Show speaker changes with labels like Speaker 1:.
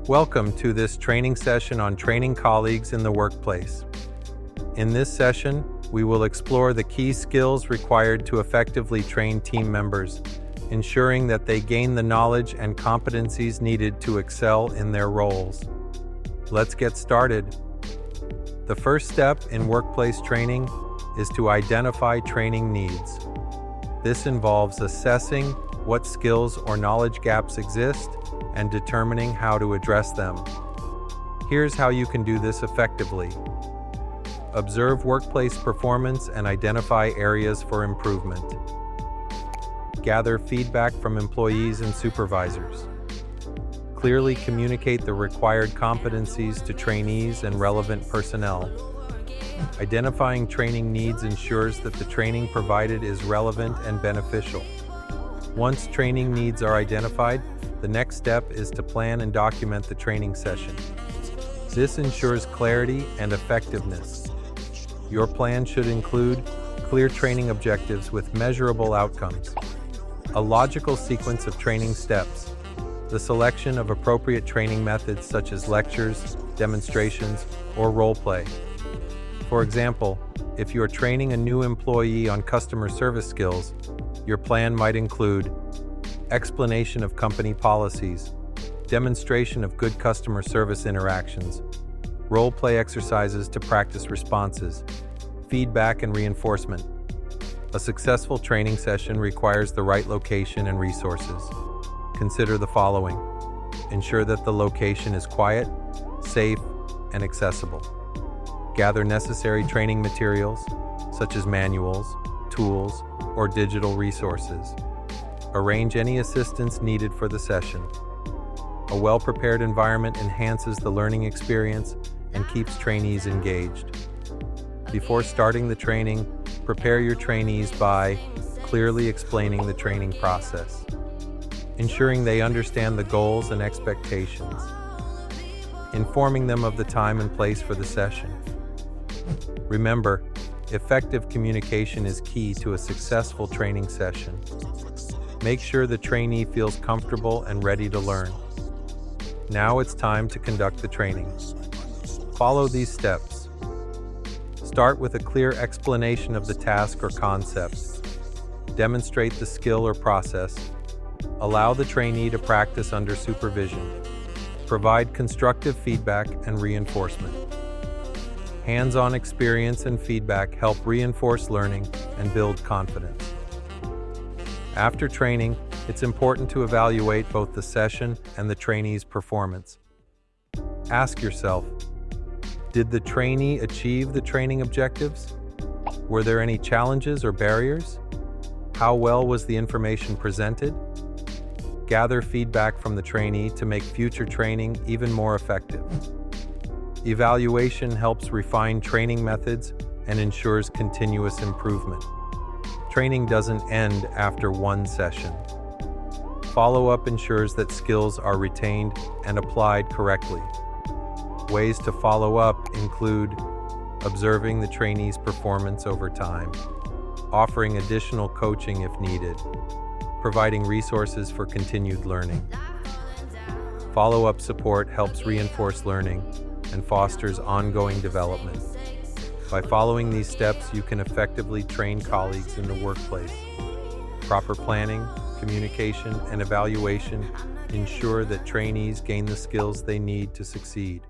Speaker 1: Welcome to this training session on training colleagues in the workplace. In this session, we will explore the key skills required to effectively train team members, ensuring that they gain the knowledge and competencies needed to excel in their roles. Let's get started. The first step in workplace training is to identify training needs. This involves assessing what skills or knowledge gaps exist and determining how to address them. Here's how you can do this effectively. Observe workplace performance and identify areas for improvement. Gather feedback from employees and supervisors. Clearly communicate the required competencies to trainees and relevant personnel. Identifying training needs ensures that the training provided is relevant and beneficial. Once training needs are identified, the next step is to plan and document the training session. This ensures clarity and effectiveness. Your plan should include clear training objectives with measurable outcomes, a logical sequence of training steps, the selection of appropriate training methods such as lectures, demonstrations, or role play. For example, if you're training a new employee on customer service skills, your plan might include explanation of company policies, demonstration of good customer service interactions, role play exercises to practice responses, feedback and reinforcement. A successful training session requires the right location and resources. Consider the following. Ensure that the location is quiet, safe, and accessible. Gather necessary training materials, such as manuals, tools, or digital resources. Arrange any assistance needed for the session. A well-prepared environment enhances the learning experience and keeps trainees engaged. Before starting the training, prepare your trainees by clearly explaining the training process, ensuring they understand the goals and expectations, informing them of the time and place for the session. Remember, effective communication is key to a successful training session. Make sure the trainee feels comfortable and ready to learn. Now it's time to conduct the training. Follow these steps. Start with a clear explanation of the task or concept. Demonstrate the skill or process. Allow the trainee to practice under supervision. Provide constructive feedback and reinforcement. Hands-on experience and feedback help reinforce learning and build confidence. After training, it's important to evaluate both the session and the trainee's performance. Ask yourself, did the trainee achieve the training objectives? Were there any challenges or barriers? How well was the information presented? Gather feedback from the trainee to make future training even more effective. Evaluation helps refine training methods and ensures continuous improvement. Training doesn't end after one session. Follow-up ensures that skills are retained and applied correctly. Ways to follow up include observing the trainee's performance over time, offering additional coaching if needed, providing resources for continued learning. Follow-up support helps reinforce learning and fosters ongoing development. By following these steps, you can effectively train colleagues in the workplace. Proper planning, communication, and evaluation ensure that trainees gain the skills they need to succeed.